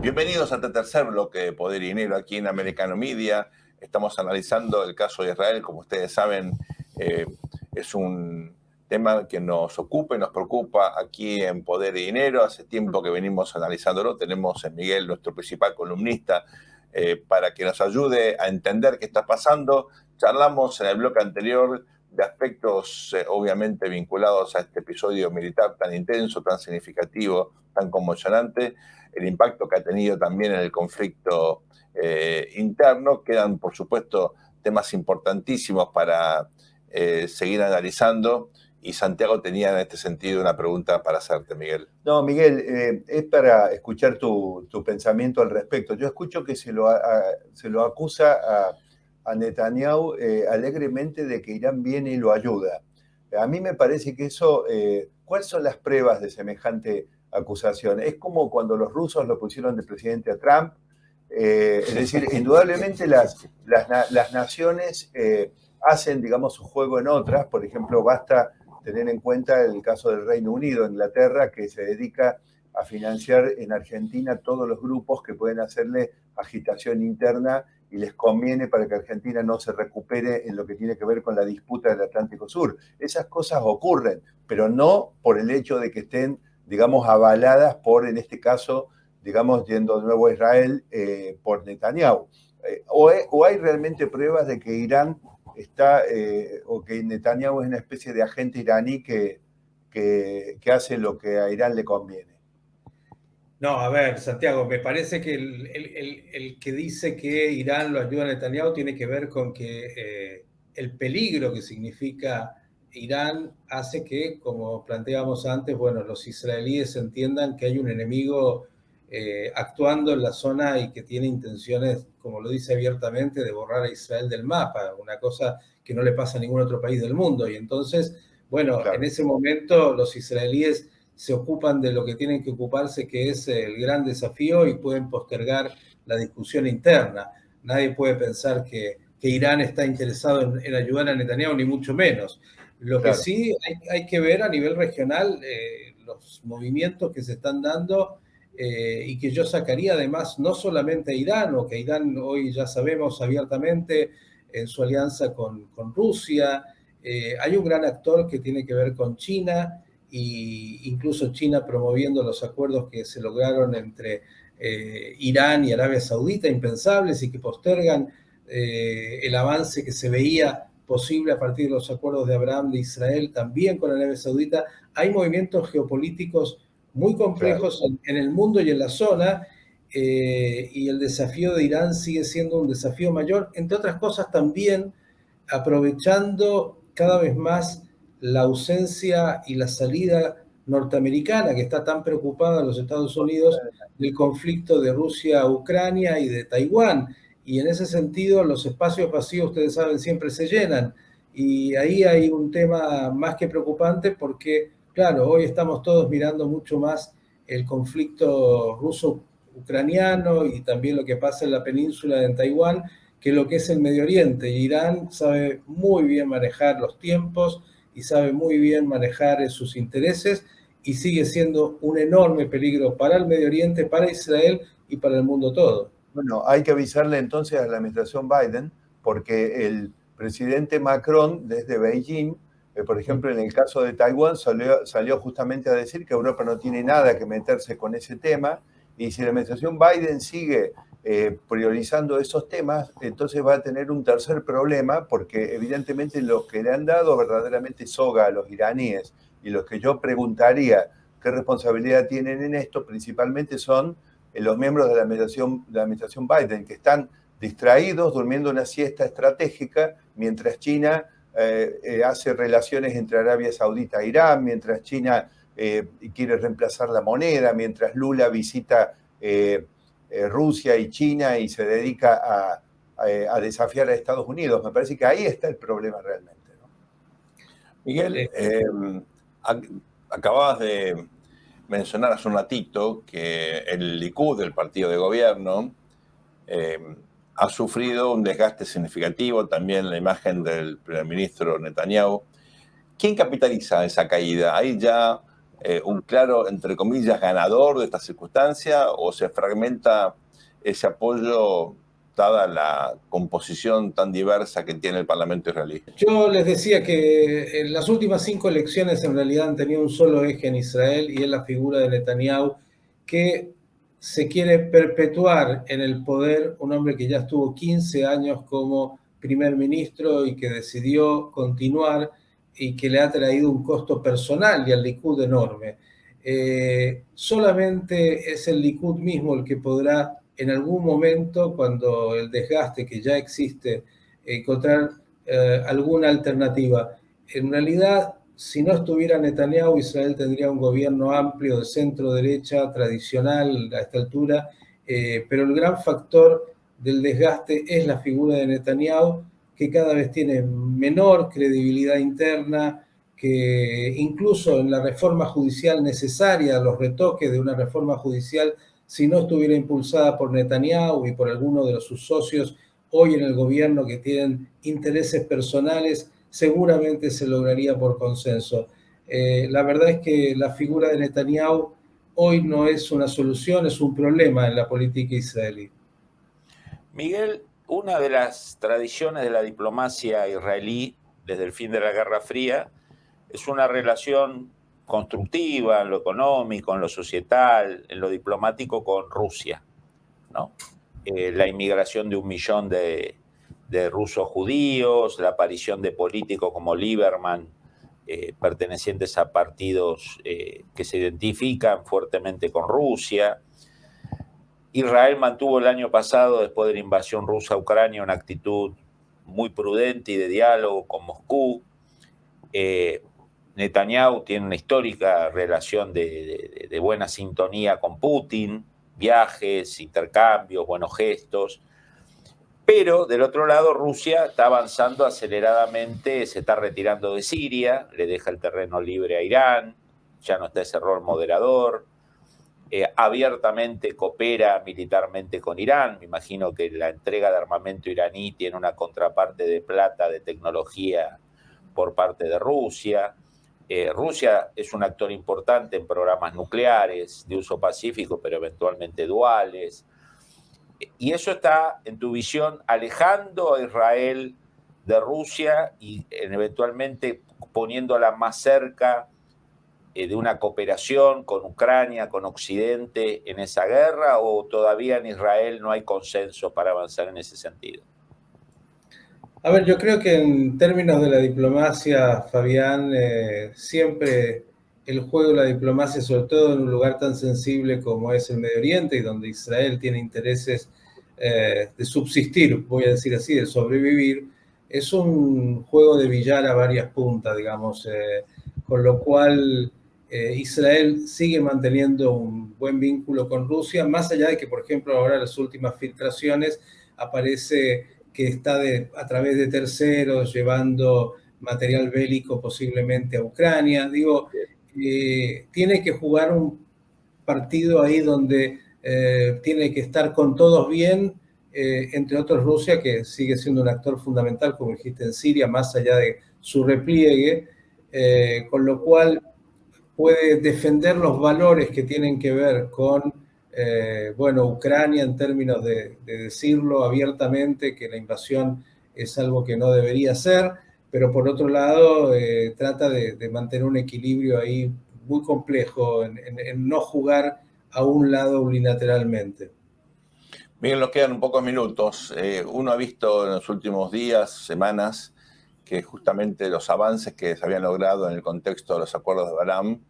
Bienvenidos a este tercer bloque de Poder y Dinero aquí en Americano Media. Estamos analizando el caso de Israel. Como ustedes saben, es un tema que nos ocupa y nos preocupa aquí en Poder y Dinero. Hace tiempo que venimos analizándolo. Tenemos a Miguel, nuestro principal columnista, para que nos ayude a entender qué está pasando. Charlamos en el bloque anterior de aspectos obviamente vinculados a este episodio militar tan intenso, tan significativo, tan conmocionante, el impacto que ha tenido también en el conflicto interno. Quedan, por supuesto, temas importantísimos para seguir analizando, y Santiago tenía en este sentido una pregunta para hacerte, Miguel. No, Miguel, es para escuchar tu pensamiento al respecto. Yo escucho que se lo acusa a Netanyahu alegremente de que Irán viene y lo ayuda. A mí me parece que eso, ¿cuáles son las pruebas de semejante acusación? Es como cuando los rusos lo pusieron de presidente a Trump. Es decir, indudablemente las naciones hacen, digamos, su juego en otras. Por ejemplo, basta tener en cuenta el caso del Reino Unido, Inglaterra, que se dedica a financiar en Argentina todos los grupos que pueden hacerle agitación interna y les conviene para que Argentina no se recupere en lo que tiene que ver con la disputa del Atlántico Sur. Esas cosas ocurren, pero no por el hecho de que estén, digamos, avaladas por, en este caso, digamos, yendo de nuevo a Israel, por Netanyahu. O hay realmente pruebas de que Irán está, o que Netanyahu es una especie de agente iraní que hace lo que a Irán le conviene. No, a ver, Santiago, me parece que el que dice que Irán lo ayuda a Netanyahu tiene que ver con que el peligro que significa Irán hace que, como planteábamos antes, bueno, los israelíes entiendan que hay un enemigo actuando en la zona y que tiene intenciones, como lo dice abiertamente, de borrar a Israel del mapa, una cosa que no le pasa a ningún otro país del mundo. Y entonces, bueno, claro, en ese momento los israelíes se ocupan de lo que tienen que ocuparse, que es el gran desafío, y pueden postergar la discusión interna. Nadie puede pensar que Irán está interesado en ayudar a Netanyahu, ni mucho menos. Lo claro, que sí hay que ver a nivel regional, los movimientos que se están dando, y que yo sacaría además no solamente a Irán, o que Irán hoy ya sabemos abiertamente en su alianza con Rusia. Hay un gran actor que tiene que ver con China, y incluso China promoviendo los acuerdos que se lograron entre Irán y Arabia Saudita, impensables, y que postergan el avance que se veía posible a partir de los acuerdos de Abraham de Israel, también con Arabia Saudita. Hay movimientos geopolíticos muy complejos, claro, en el mundo y en la zona, y el desafío de Irán sigue siendo un desafío mayor, entre otras cosas también aprovechando cada vez más la ausencia y la salida norteamericana, que está tan preocupada en los Estados Unidos del conflicto de Rusia-Ucrania y de Taiwán. Y en ese sentido, los espacios vacíos, ustedes saben, siempre se llenan. Y ahí hay un tema más que preocupante porque, claro, hoy estamos todos mirando mucho más el conflicto ruso-ucraniano y también lo que pasa en la península de Taiwán, que lo que es el Medio Oriente. Irán sabe muy bien manejar los tiempos y sabe muy bien manejar sus intereses, y sigue siendo un enorme peligro para el Medio Oriente, para Israel y para el mundo todo. Bueno, hay que avisarle entonces a la administración Biden, porque el presidente Macron desde Beijing, por ejemplo, en el caso de Taiwán, salió justamente a decir que Europa no tiene nada que meterse con ese tema, y si la administración Biden sigue priorizando esos temas, entonces va a tener un tercer problema, porque evidentemente los que le han dado verdaderamente soga a los iraníes, y los que yo preguntaría qué responsabilidad tienen en esto, principalmente son los miembros de la administración Biden, que están distraídos, durmiendo una siesta estratégica, mientras China hace relaciones entre Arabia Saudita e Irán, mientras China quiere reemplazar la moneda, mientras Lula visita Rusia y China y se dedica a desafiar a Estados Unidos. Me parece que ahí está el problema realmente, ¿no? Miguel, acababas de mencionar hace un ratito que el Likud, el partido de gobierno, ha sufrido un desgaste significativo, también la imagen del primer ministro Netanyahu. ¿Quién capitaliza esa caída? ¿Hay ya un claro, entre comillas, ganador de esta circunstancia, o se fragmenta ese apoyo dada la composición tan diversa que tiene el Parlamento israelí? Yo les decía que en las últimas 5 elecciones en realidad han tenido un solo eje en Israel, y es la figura de Netanyahu, que se quiere perpetuar en el poder, un hombre que ya estuvo 15 años como primer ministro y que decidió continuar, y que le ha traído un costo personal y al Likud enorme. Solamente es el Likud mismo el que podrá en algún momento, cuando el desgaste que ya existe, encontrar alguna alternativa. En realidad, si no estuviera Netanyahu, Israel tendría un gobierno amplio de centro-derecha, tradicional a esta altura, pero el gran factor del desgaste es la figura de Netanyahu, que cada vez tiene menor credibilidad interna, que incluso en la reforma judicial necesaria, los retoques de una reforma judicial, si no estuviera impulsada por Netanyahu y por alguno de sus socios hoy en el gobierno que tienen intereses personales, seguramente se lograría por consenso. La verdad es que la figura de Netanyahu hoy no es una solución, es un problema en la política israelí. Miguel, una de las tradiciones de la diplomacia israelí desde el fin de la Guerra Fría es una relación constructiva en lo económico, en lo societal, en lo diplomático con Rusia, ¿no? La inmigración de 1 millón de rusos judíos, la aparición de políticos como Lieberman, pertenecientes a partidos que se identifican fuertemente con Rusia. Israel mantuvo el año pasado, después de la invasión rusa a Ucrania, una actitud muy prudente y de diálogo con Moscú. Netanyahu tiene una histórica relación de buena sintonía con Putin, viajes, intercambios, buenos gestos. Pero, del otro lado, Rusia está avanzando aceleradamente, se está retirando de Siria, le deja el terreno libre a Irán, ya no está ese rol moderador. Abiertamente coopera militarmente con Irán. Me imagino que la entrega de armamento iraní tiene una contraparte de plata, de tecnología por parte de Rusia. Rusia es un actor importante en programas nucleares de uso pacífico, pero eventualmente duales. Y eso está, en tu visión, alejando a Israel de Rusia y eventualmente poniéndola más cerca de una cooperación con Ucrania, con Occidente en esa guerra, o todavía en Israel no hay consenso para avanzar en ese sentido? A ver, yo creo que en términos de la diplomacia, Fabián, siempre el juego de la diplomacia, sobre todo en un lugar tan sensible como es el Medio Oriente, y donde Israel tiene intereses de subsistir, voy a decir así, de sobrevivir, es un juego de billar a varias puntas, digamos, con lo cual Israel sigue manteniendo un buen vínculo con Rusia, más allá de que, por ejemplo, ahora en las últimas filtraciones aparece que está a través de terceros llevando material bélico posiblemente a Ucrania. Digo, tiene que jugar un partido ahí donde tiene que estar con todos bien, entre otros Rusia, que sigue siendo un actor fundamental, como dijiste, en Siria, más allá de su repliegue, con lo cual puede defender los valores que tienen que ver con bueno, Ucrania, en términos de decirlo abiertamente que la invasión es algo que no debería ser, pero por otro lado trata de mantener un equilibrio ahí muy complejo en no jugar a un lado unilateralmente. Bien, nos quedan pocos minutos. Uno ha visto en los últimos días, semanas, que justamente los avances que se habían logrado en el contexto de los acuerdos de Abraham,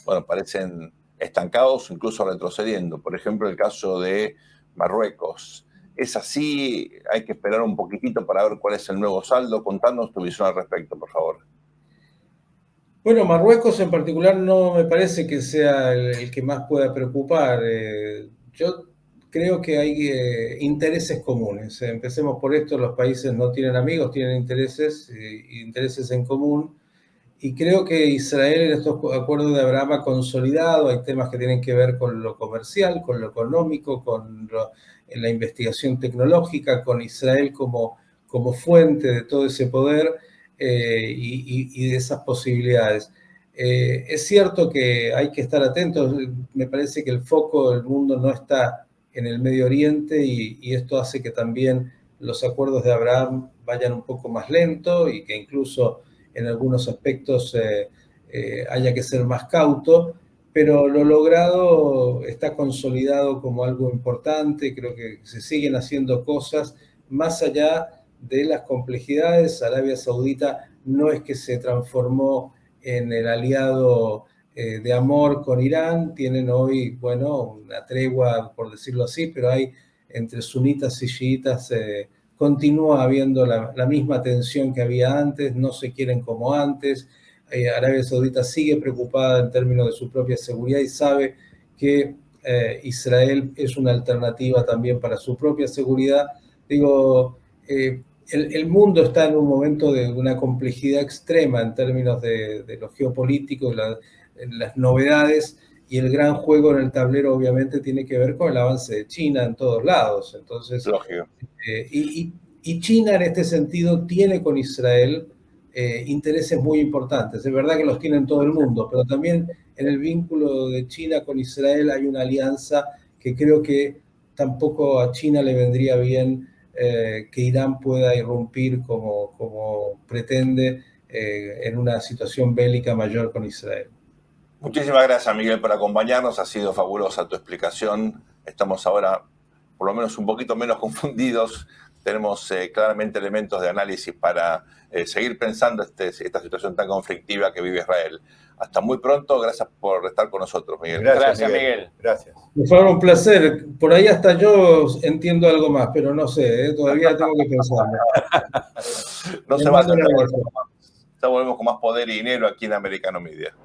bueno, parecen estancados, incluso retrocediendo. Por ejemplo, el caso de Marruecos. ¿Es así? Hay que esperar un poquitito para ver cuál es el nuevo saldo. Contanos tu visión al respecto, por favor. Bueno, Marruecos en particular no me parece que sea el que más pueda preocupar. Yo creo que hay intereses comunes. Empecemos por esto, los países no tienen amigos, tienen intereses en común. Y creo que Israel en estos acuerdos de Abraham ha consolidado, hay temas que tienen que ver con lo comercial, con lo económico, en la investigación tecnológica, con Israel como fuente de todo ese poder y de esas posibilidades. Es cierto que hay que estar atentos, me parece que el foco del mundo no está en el Medio Oriente y esto hace que también los acuerdos de Abraham vayan un poco más lento y que incluso en algunos aspectos haya que ser más cauto, pero lo logrado está consolidado como algo importante. Creo que se siguen haciendo cosas más allá de las complejidades. Arabia Saudita no es que se transformó en el aliado de amor con Irán, tienen hoy, bueno, una tregua, por decirlo así, pero hay entre sunitas y chiitas, continúa habiendo la misma tensión que había antes, no se quieren como antes. Arabia Saudita sigue preocupada en términos de su propia seguridad y sabe que Israel es una alternativa también para su propia seguridad. Digo, el mundo está en un momento de una complejidad extrema en términos de lo geopolítico, las novedades, y el gran juego en el tablero obviamente tiene que ver con el avance de China en todos lados. Entonces, y China en este sentido tiene con Israel intereses muy importantes. Es verdad que los tiene en todo el mundo, pero también en el vínculo de China con Israel hay una alianza que creo que tampoco a China le vendría bien que Irán pueda irrumpir como pretende en una situación bélica mayor con Israel. Muchísimas gracias, Miguel, por acompañarnos. Ha sido fabulosa tu explicación. Estamos ahora, por lo menos, un poquito menos confundidos. Tenemos claramente elementos de análisis para seguir pensando esta situación tan conflictiva que vive Israel. Hasta muy pronto. Gracias por estar con nosotros, Miguel. Gracias, Miguel. Gracias. Fue un placer. Por ahí hasta yo entiendo algo más, pero no sé, todavía tengo que pensarlo. No se va a hacer. Ya volvemos con más poder y dinero aquí en Americano Media.